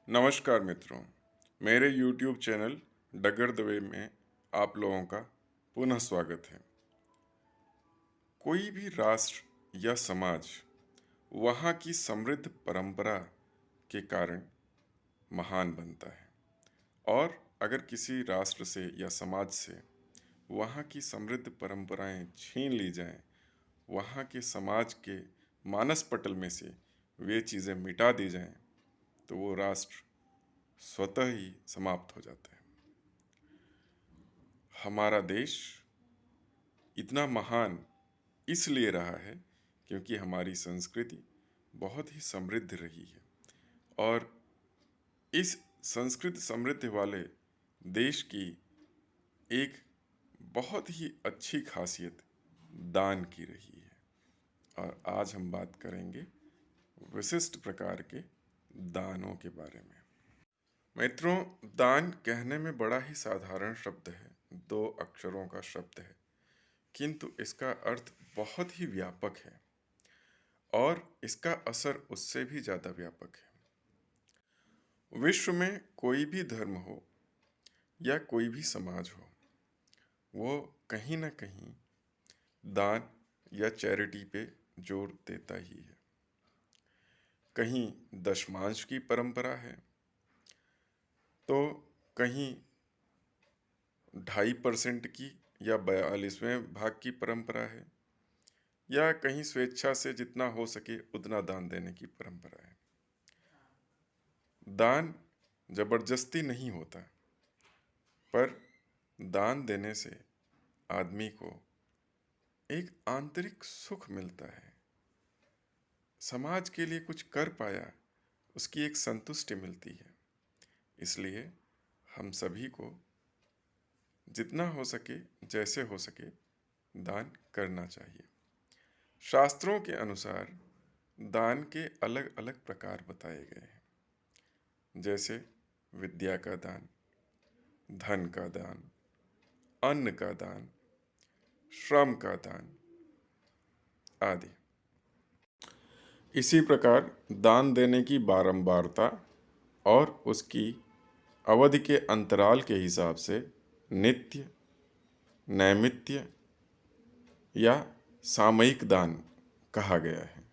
नमस्कार मित्रों, मेरे YouTube चैनल डगर दवे में आप लोगों का पुनः स्वागत है। कोई भी राष्ट्र या समाज वहाँ की समृद्ध परंपरा के कारण महान बनता है और अगर किसी राष्ट्र से या समाज से वहाँ की समृद्ध परंपराएं छीन ली जाएं, वहाँ के समाज के मानस पटल में से वे चीज़ें मिटा दी जाएं, तो वो राष्ट्र स्वतः ही समाप्त हो जाता है। हमारा देश इतना महान इसलिए रहा है क्योंकि हमारी संस्कृति बहुत ही समृद्ध रही है और इस संस्कृति समृद्ध वाले देश की एक बहुत ही अच्छी खासियत दान की रही है। और आज हम बात करेंगे विशिष्ट प्रकार के दानों के बारे में। मित्रों, दान कहने में बड़ा ही साधारण शब्द है, 2 अक्षरों का शब्द है, किंतु इसका अर्थ बहुत ही व्यापक है और इसका असर उससे भी ज़्यादा व्यापक है। विश्व में कोई भी धर्म हो या कोई भी समाज हो, वो कहीं ना कहीं दान या चैरिटी पे जोर देता ही है। कहीं दशमांश की परंपरा है तो कहीं 2.5% की या 42वें भाग की परंपरा है या कहीं स्वेच्छा से जितना हो सके उतना दान देने की परंपरा है। दान जबरदस्ती नहीं होता, पर दान देने से आदमी को एक आंतरिक सुख मिलता है। समाज के लिए कुछ कर पाया, उसकी एक संतुष्टि मिलती है। इसलिए हम सभी को जितना हो सके, जैसे हो सके, दान करना चाहिए। शास्त्रों के अनुसार दान के अलग अलग प्रकार बताए गए हैं, जैसे विद्या का दान, धन का दान, अन्न का दान, श्रम का दान आदि। इसी प्रकार दान देने की बारंबारता और उसकी अवधि के अंतराल के हिसाब से नित्य, नैमित्य या सामयिक दान कहा गया है।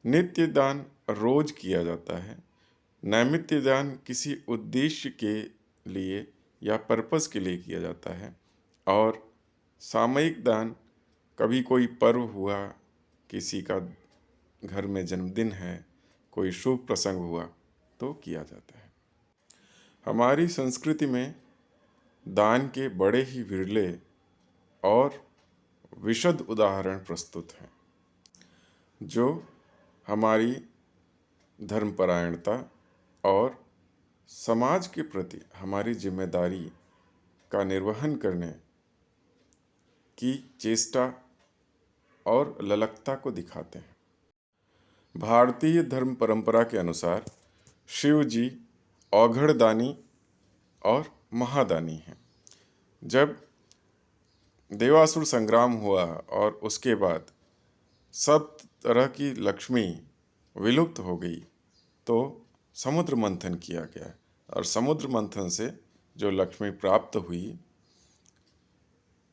नित्य दान रोज किया जाता है। नैमित्य दान किसी उद्देश्य के लिए या पर्पस के लिए किया जाता है और सामयिक दान कभी कोई पर्व हुआ, किसी का घर में जन्मदिन है, कोई शुभ प्रसंग हुआ तो किया जाता है। हमारी संस्कृति में दान के बड़े ही विरले और विशद उदाहरण प्रस्तुत हैं, जो हमारी धर्मपरायणता और समाज के प्रति हमारी जिम्मेदारी का निर्वहन करने की चेष्टा और ललकता को दिखाते हैं। भारतीय धर्म परंपरा के अनुसार शिव जी औघड़दानी और महादानी हैं। जब देवासुर संग्राम हुआ और उसके बाद सब तरह की लक्ष्मी विलुप्त हो गई, तो समुद्र मंथन किया गया और समुद्र मंथन से जो लक्ष्मी प्राप्त हुई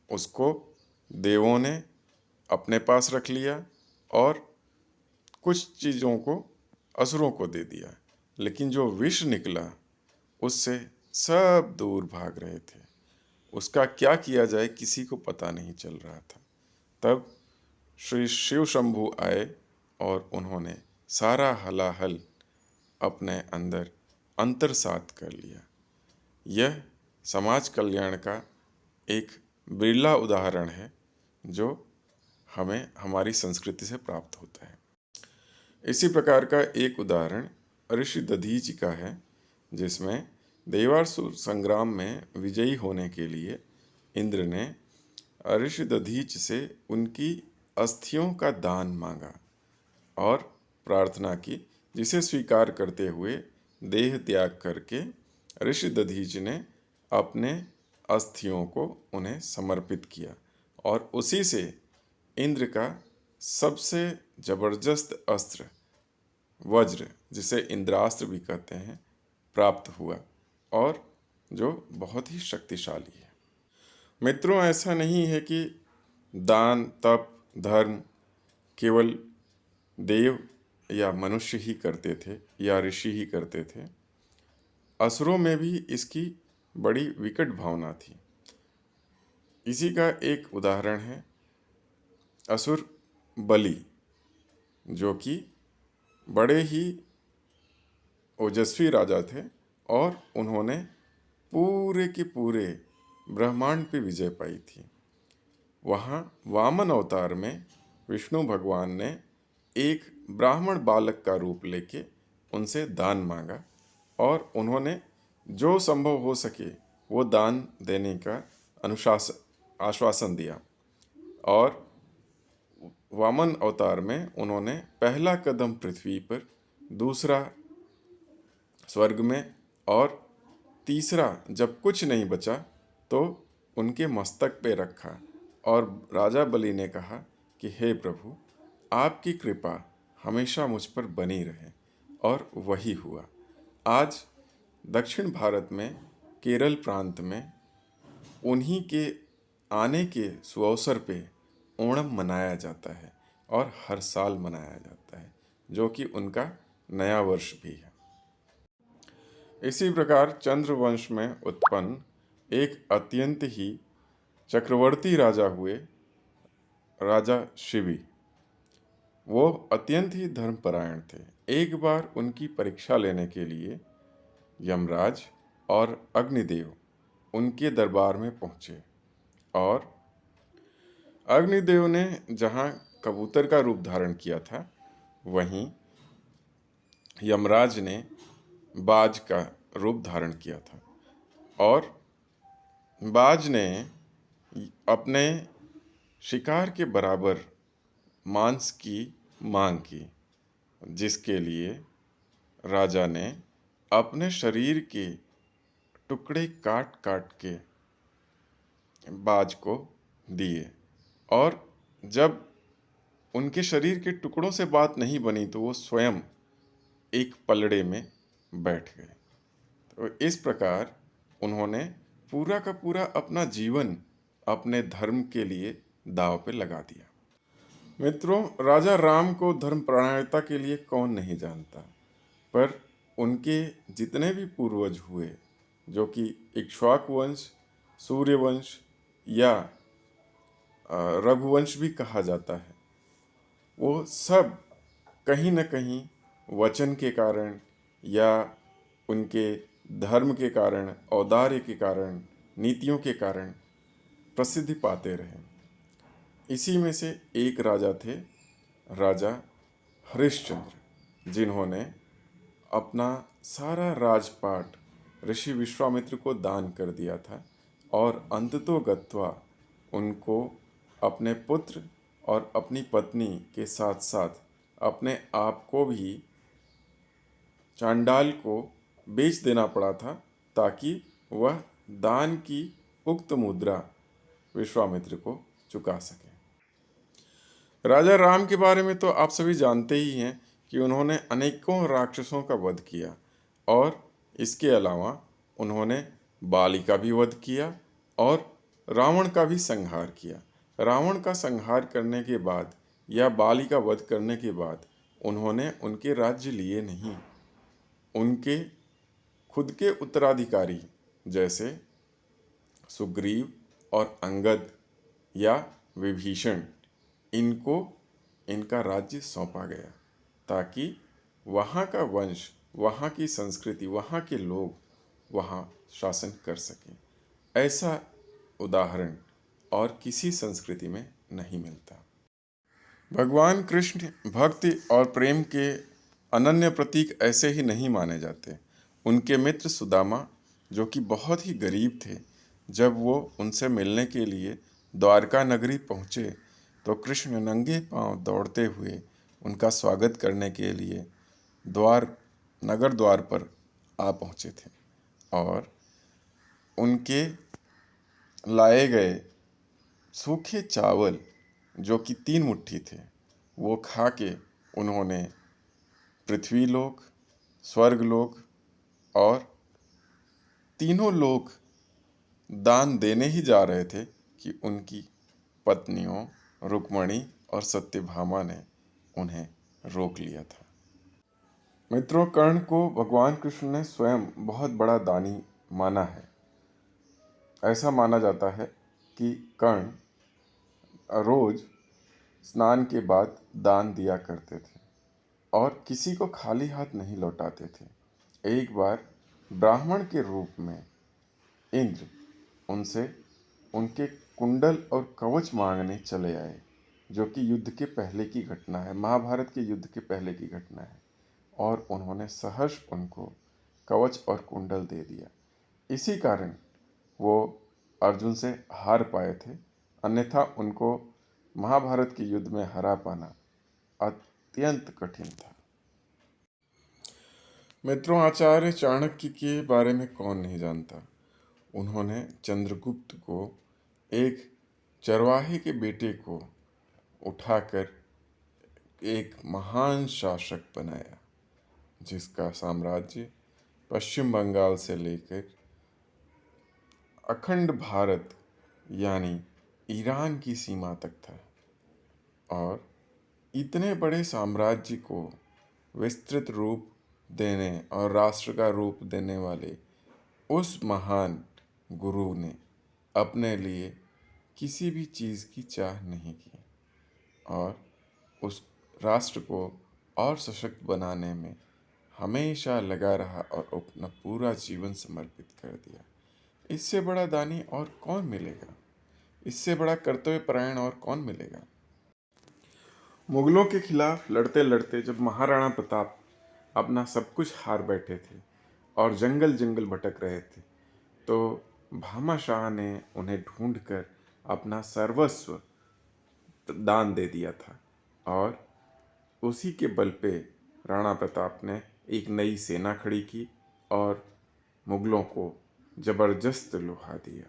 उसको देवों ने अपने पास रख लिया और कुछ चीज़ों को असुरों को दे दिया, लेकिन जो विष निकला उससे सब दूर भाग रहे थे। उसका क्या किया जाए किसी को पता नहीं चल रहा था। तब श्री शिव शंभु आए और उन्होंने सारा हलाहल अपने अंदर अंतरसात कर लिया। यह समाज कल्याण का एक बिरला उदाहरण है जो हमें हमारी संस्कृति से प्राप्त होता है। इसी प्रकार का एक उदाहरण ऋषि दधीचि का है, जिसमें देवासुर संग्राम में विजयी होने के लिए इंद्र ने ऋषि दधीच से उनकी अस्थियों का दान मांगा और प्रार्थना की, जिसे स्वीकार करते हुए देह त्याग करके ऋषि दधीच ने अपने अस्थियों को उन्हें समर्पित किया और उसी से इंद्र का सबसे जबरदस्त अस्त्र वज्र, जिसे इंद्रास्त्र भी कहते हैं, प्राप्त हुआ और जो बहुत ही शक्तिशाली है। मित्रों, ऐसा नहीं है कि दान, तप, धर्म केवल देव या मनुष्य ही करते थे या ऋषि ही करते थे। असुरों में भी इसकी बड़ी विकट भावना थी। इसी का एक उदाहरण है असुर बलि, जो कि बड़े ही ओजस्वी राजा थे और उन्होंने पूरे के पूरे ब्रह्मांड पे विजय पाई थी। वहाँ वामन अवतार में विष्णु भगवान ने एक ब्राह्मण बालक का रूप लेके उनसे दान मांगा और उन्होंने जो संभव हो सके वो दान देने का आश्वासन दिया। और वामन अवतार में उन्होंने पहला कदम पृथ्वी पर, दूसरा स्वर्ग में और तीसरा जब कुछ नहीं बचा तो उनके मस्तक पे रखा और राजा बलि ने कहा कि हे प्रभु, आपकी कृपा हमेशा मुझ पर बनी रहे। और वही हुआ। आज दक्षिण भारत में केरल प्रांत में उन्हीं के आने के सुअवसर पे ओणम मनाया जाता है और हर साल मनाया जाता है, जो कि उनका नया वर्ष भी है। इसी प्रकार चंद्रवंश में उत्पन्न एक अत्यंत ही चक्रवर्ती राजा हुए राजा शिवी। वो अत्यंत ही धर्मपरायण थे। एक बार उनकी परीक्षा लेने के लिए यमराज और अग्निदेव उनके दरबार में पहुंचे और अग्निदेव ने जहां कबूतर का रूप धारण किया था, वहीं यमराज ने बाज का रूप धारण किया था और बाज ने अपने शिकार के बराबर मांस की मांग की, जिसके लिए राजा ने अपने शरीर के टुकड़े काट काट के बाज को दिए। और जब उनके शरीर के टुकड़ों से बात नहीं बनी तो वो स्वयं एक पलड़े में बैठ गए। तो इस प्रकार उन्होंने पूरा का पूरा अपना जीवन अपने धर्म के लिए दांव पे लगा दिया। मित्रों, राजा राम को धर्मपरायणता के लिए कौन नहीं जानता, पर उनके जितने भी पूर्वज हुए, जो कि इक्ष्वाकु वंश, सूर्यवंश या रघुवंश भी कहा जाता है, वो सब कहीं न कहीं वचन के कारण या उनके धर्म के कारण, औदार्य के कारण, नीतियों के कारण प्रसिद्धि पाते रहे। इसी में से एक राजा थे राजा हरिश्चंद्र, जिन्होंने अपना सारा राजपाट ऋषि विश्वामित्र को दान कर दिया था और अंततो गत्वा उनको अपने पुत्र और अपनी पत्नी के साथ साथ अपने आप को भी चांडाल को बेच देना पड़ा था, ताकि वह दान की उक्त मुद्रा विश्वामित्र को चुका सके। राजा राम के बारे में तो आप सभी जानते ही हैं कि उन्होंने अनेकों राक्षसों का वध किया और इसके अलावा उन्होंने बाली का भी वध किया और रावण का भी संहार किया। रावण का संहार करने के बाद या बाली का वध करने के बाद उन्होंने उनके राज्य लिए नहीं, उनके खुद के उत्तराधिकारी जैसे सुग्रीव और अंगद या विभीषण, इनको इनका राज्य सौंपा गया ताकि वहाँ का वंश, वहाँ की संस्कृति, वहाँ के लोग वहाँ शासन कर सकें। ऐसा उदाहरण और किसी संस्कृति में नहीं मिलता। भगवान कृष्ण भक्ति और प्रेम के अनन्य प्रतीक ऐसे ही नहीं माने जाते। उनके मित्र सुदामा, जो कि बहुत ही गरीब थे, जब वो उनसे मिलने के लिए द्वारका नगरी पहुँचे तो कृष्ण नंगे पांव दौड़ते हुए उनका स्वागत करने के लिए नगर द्वार पर आ पहुँचे थे और उनके लाए गए सूखे चावल, जो कि 3 मुट्ठी थे, वो खा के उन्होंने पृथ्वी लोक, स्वर्ग लोक और तीनों लोग दान देने ही जा रहे थे कि उनकी पत्नियों रुक्मणी और सत्यभामा ने उन्हें रोक लिया था। मित्रों, कर्ण को भगवान कृष्ण ने स्वयं बहुत बड़ा दानी माना है। ऐसा माना जाता है कि कर्ण रोज स्नान के बाद दान दिया करते थे और किसी को खाली हाथ नहीं लौटाते थे। एक बार ब्राह्मण के रूप में इंद्र उनसे उनके कुंडल और कवच मांगने चले आए, जो कि युद्ध के पहले की घटना है, महाभारत के युद्ध के पहले की घटना है। और उन्होंने सहर्ष उनको कवच और कुंडल दे दिया। इसी कारण वो अर्जुन से हार पाए थे, अन्यथा उनको महाभारत के युद्ध में हरा पाना अत्यंत कठिन था। मित्रों, आचार्य चाणक्य के बारे में कौन नहीं जानता। उन्होंने चंद्रगुप्त को एक चरवाहे के बेटे को उठाकर एक महान शासक बनाया, जिसका साम्राज्य पश्चिम बंगाल से लेकर अखंड भारत यानी ईरान की सीमा तक था। और इतने बड़े साम्राज्य को विस्तृत रूप देने और राष्ट्र का रूप देने वाले उस महान गुरु ने अपने लिए किसी भी चीज़ की चाह नहीं की और उस राष्ट्र को और सशक्त बनाने में हमेशा लगा रहा और अपना पूरा जीवन समर्पित कर दिया। इससे बड़ा दानी और कौन मिलेगा? इससे बड़ा कर्तव्यपरायण और कौन मिलेगा? मुगलों के खिलाफ लड़ते लड़ते जब महाराणा प्रताप अपना सब कुछ हार बैठे थे और जंगल जंगल भटक रहे थे, तो भामाशाह ने उन्हें ढूंढकर अपना सर्वस्व दान दे दिया था। और उसी के बल पे राणा प्रताप ने एक नई सेना खड़ी की और मुगलों को जबरदस्त लुभा दिया।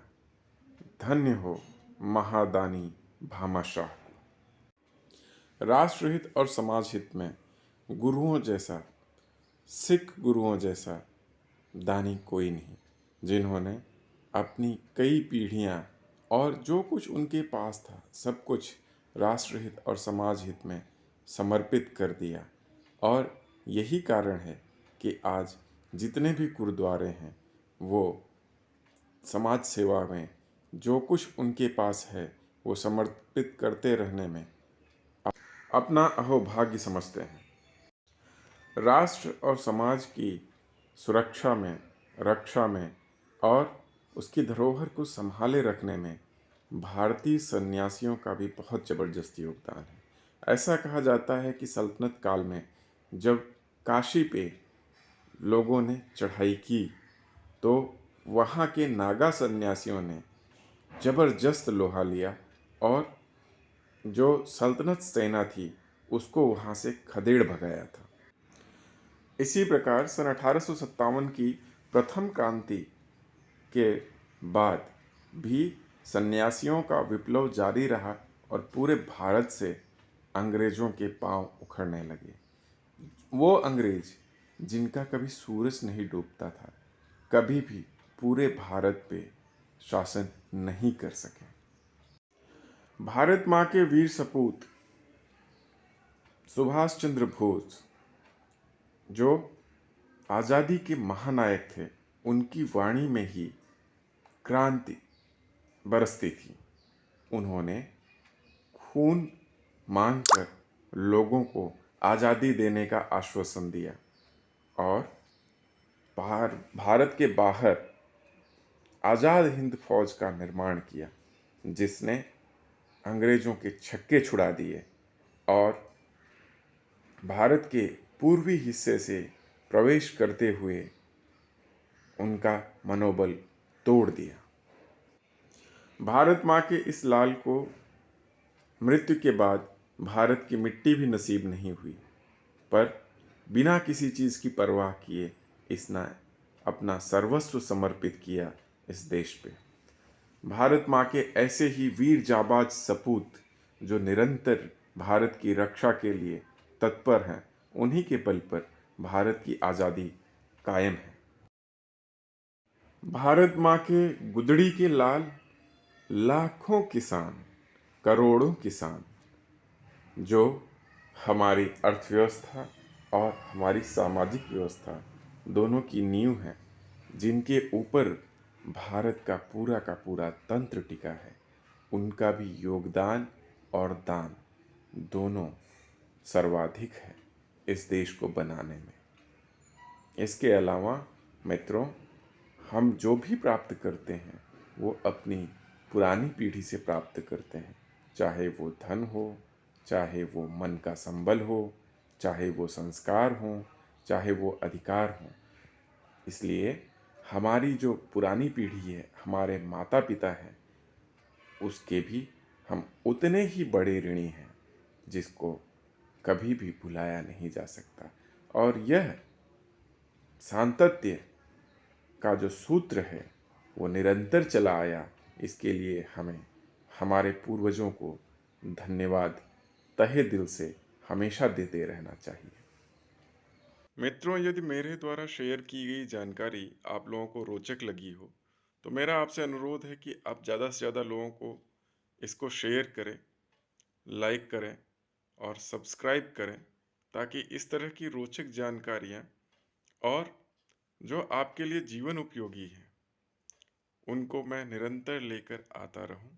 धन्य हो महादानी भामाशाह को। राष्ट्रहित और समाज हित में गुरुओं जैसा, सिख गुरुओं जैसा दानी कोई नहीं, जिन्होंने अपनी कई पीढ़ियां और जो कुछ उनके पास था सब कुछ राष्ट्रहित और समाज हित में समर्पित कर दिया। और यही कारण है कि आज जितने भी गुरुद्वारे हैं वो समाज सेवा में जो कुछ उनके पास है वो समर्पित करते रहने में अपना अहोभाग्य समझते हैं। राष्ट्र और समाज की सुरक्षा में, रक्षा में और उसकी धरोहर को संभाले रखने में भारतीय सन्यासियों का भी बहुत ज़बरदस्त योगदान है। ऐसा कहा जाता है कि सल्तनत काल में जब काशी पे लोगों ने चढ़ाई की तो वहाँ के नागा सन्यासियों ने ज़बरदस्त लोहा लिया और जो सल्तनत सेना थी उसको वहाँ से खदेड़ भगाया था। इसी प्रकार सन 1857 की प्रथम क्रांति के बाद भी सन्यासियों का विप्लव जारी रहा और पूरे भारत से अंग्रेज़ों के पांव उखड़ने लगे। वो अंग्रेज जिनका कभी सूरज नहीं डूबता था, कभी भी पूरे भारत पे शासन नहीं कर सके। भारत माँ के वीर सपूत सुभाष चंद्र बोस, जो आज़ादी के महानायक थे, उनकी वाणी में ही क्रांति बरसती थी। उन्होंने खून मांगकर लोगों को आज़ादी देने का आश्वासन दिया और भारत के बाहर आज़ाद हिंद फौज का निर्माण किया, जिसने अंग्रेज़ों के छक्के छुड़ा दिए और भारत के पूर्वी हिस्से से प्रवेश करते हुए उनका मनोबल तोड़ दिया। भारत माँ के इस लाल को मृत्यु के बाद भारत की मिट्टी भी नसीब नहीं हुई, पर बिना किसी चीज़ की परवाह किए इसने अपना सर्वस्व समर्पित किया इस देश पे। भारत माँ के ऐसे ही वीर जाबाज सपूत जो निरंतर भारत की रक्षा के लिए तत्पर हैं, उन्हीं के बल पर भारत की आज़ादी कायम है। भारत माँ के गुदड़ी के लाल, लाखों किसान, करोड़ों किसान, जो हमारी अर्थव्यवस्था और हमारी सामाजिक व्यवस्था दोनों की नींव है, जिनके ऊपर भारत का पूरा तंत्र टिका है, उनका भी योगदान और दान दोनों सर्वाधिक है इस देश को बनाने में। इसके अलावा मित्रों, हम जो भी प्राप्त करते हैं वो अपनी पुरानी पीढ़ी से प्राप्त करते हैं, चाहे वो धन हो, चाहे वो मन का संबल हो, चाहे वो संस्कार हो, चाहे वो अधिकार हो। इसलिए हमारी जो पुरानी पीढ़ी है, हमारे माता पिता हैं, उसके भी हम उतने ही बड़े ऋणी हैं, जिसको कभी भी भुलाया नहीं जा सकता। और यह सातत्य का जो सूत्र है वो निरंतर चला आया, इसके लिए हमें हमारे पूर्वजों को धन्यवाद तहे दिल से हमेशा देते रहना चाहिए। मित्रों, यदि मेरे द्वारा शेयर की गई जानकारी आप लोगों को रोचक लगी हो तो मेरा आपसे अनुरोध है कि आप ज़्यादा से ज़्यादा लोगों को इसको शेयर करें, लाइक करें और सब्सक्राइब करें, ताकि इस तरह की रोचक जानकारियाँ और जो आपके लिए जीवन उपयोगी हैं उनको मैं निरंतर लेकर आता रहूं।